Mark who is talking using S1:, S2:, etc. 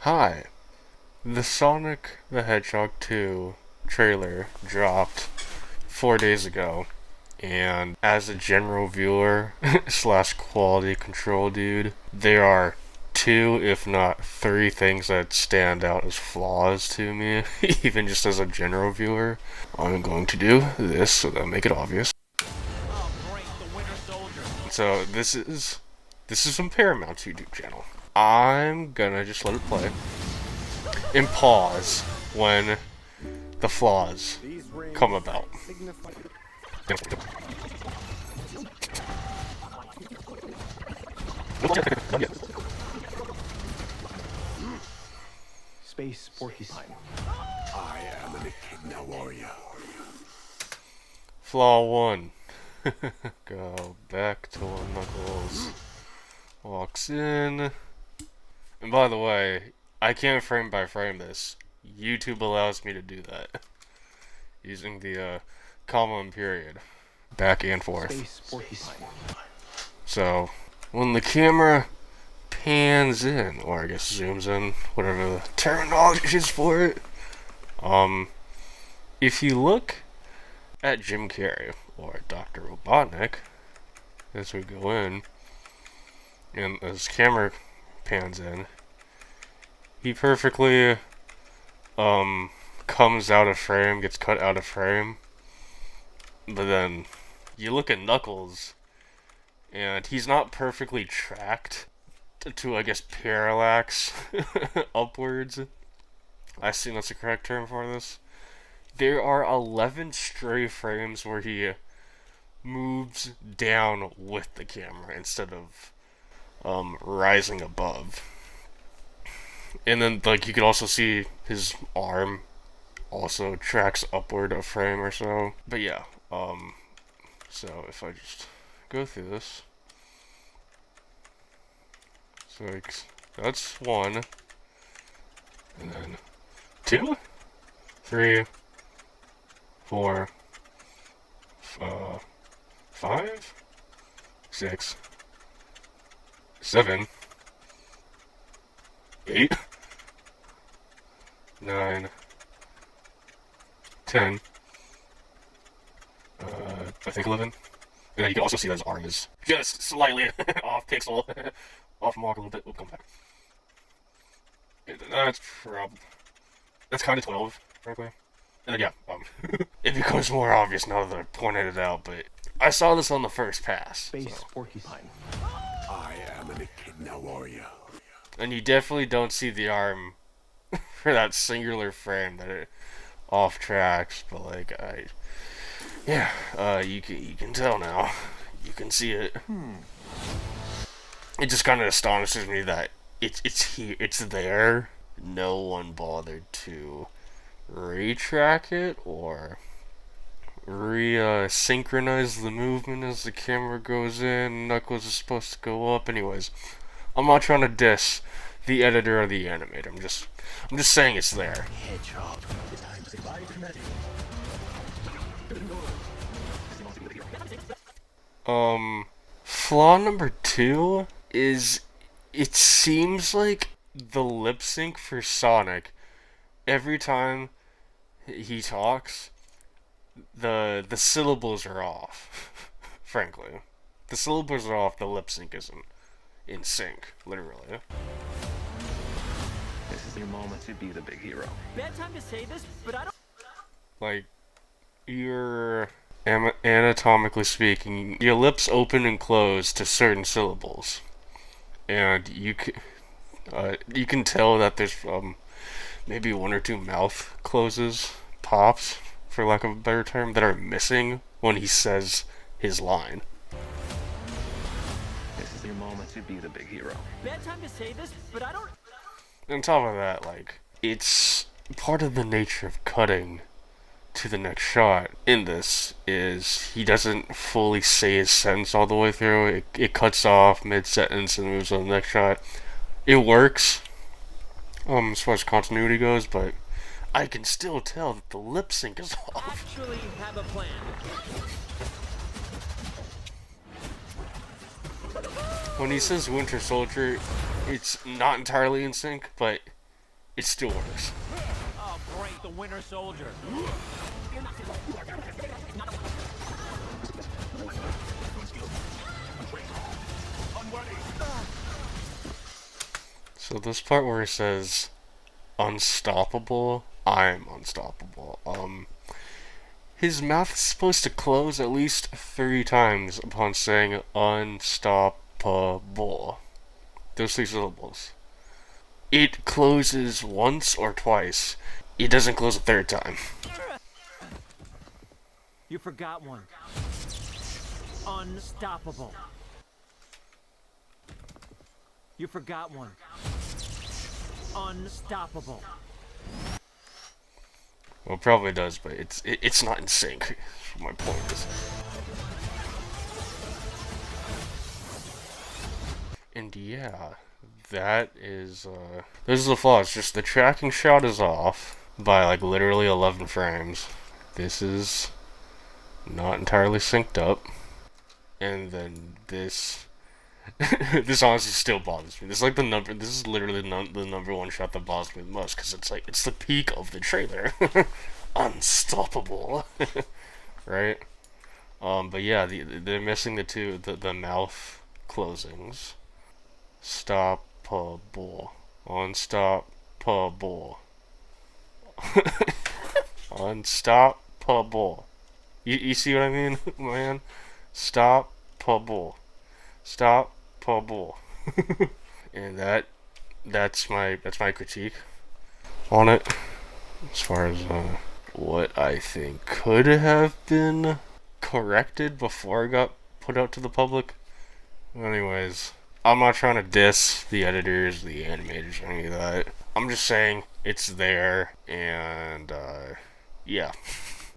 S1: Hi, the Sonic the Hedgehog 2 trailer dropped 4 days ago, and as a general viewer slash quality control dude, there are two, if not three, things that stand out as flaws to me, even just as a general viewer. I'm going to do this so that I make it obvious. So this is from Paramount's YouTube channel. I'm gonna just let it play and pause when the flaws come about.
S2: Space Porcupine.
S3: I am an echidna warrior.
S1: Flaw 1. Go back to when Knuckles walks in. And by the way, I can't frame by frame this. YouTube allows me to do that. Using the comma and period. Back and forth.
S2: Space Porcupine.
S1: So, when the camera pans in, or I guess zooms in, whatever the terminology is for it, if you look at Jim Carrey, or Dr. Robotnik, as we go in, and as camera pans in, he perfectly, comes out of frame, gets cut out of frame, but then you look at Knuckles, and he's not perfectly tracked to I guess, parallax upwards. I assume that's the correct term for this. There are 11 stray frames where he moves down with the camera instead of rising above. And then, like, you could also see his arm also tracks upward a frame or so. But yeah, so if I just go through this. So, like, that's 1. And then 2, 3, 4, 5, 6, 7, 8, 9, 10, I think 11. And then you can also see that his arm is just slightly off pixel, off mark a little bit. We'll come back. That's kind of 12, frankly. And then, yeah, it becomes more obvious now that I pointed it out, but I saw this on the first pass.
S2: Space
S1: So.
S2: Porcupine.
S3: I am an echidna warrior.
S1: And you definitely don't see the arm for that singular frame that it off tracks, but like you can tell now. You can see it. It just kind of astonishes me that it's here, it's there. No one bothered to retrack it or synchronize the movement as the camera goes in. Knuckles is supposed to go up. Anyways, I'm not trying to diss the editor or the animator. I'm just saying it's there.
S3: Hedgehog. It's time to say bye to humanity.
S1: Flaw number 2 is it seems like the lip sync for Sonic every time he talks, the syllables are off. Frankly, the syllables are off. The lip sync isn't in sync, literally.
S2: This is your moment to be the big hero.
S4: Bad time to say this, but I don't.
S1: Like, you're anatomically speaking, your lips open and close to certain syllables, and you can tell that there's maybe 1 or 2 mouth closes, pops, for lack of a better term, that are missing when he says his line.
S2: This is your moment to be the big hero.
S4: Bad time to say this, but I don't.
S1: On top of that, like, it's part of the nature of cutting to the next shot in this is he doesn't fully say his sentence all the way through. It cuts off mid-sentence and moves on the next shot. It works, as far as continuity goes, but I can still tell that the lip sync is off.
S4: Actually have a plan.
S1: When he says Winter Soldier, it's not entirely in sync, but it still works.
S4: Oh, great, the Winter Soldier.
S1: So this part where it says unstoppable, I'm unstoppable. His mouth is supposed to close at least 3 times upon saying unstoppable. Those 3 syllables. It closes once or twice. It doesn't close a 3rd time.
S4: You forgot one. Unstoppable. You forgot one. Unstoppable.
S1: Well, it probably does, but it's not in sync. My point is. And yeah, that is this is the flaw. It's just the tracking shot is off by like literally 11 frames. This is not entirely synced up, and then this this honestly still bothers me. This is like the number. This is literally the number 1 shot that bothers me the most because it's like it's the peak of the trailer. Unstoppable, right? But yeah, they're missing the mouth closings. Stoppable, unstoppable, unstoppable. You see what I mean, man? Stoppable. Stoppable. And that's my critique on it as far as what I think could have been corrected before it got put out to the public. Anyways, I'm not trying to diss the editors, the animators, or any of that. I'm just saying it's there, and yeah.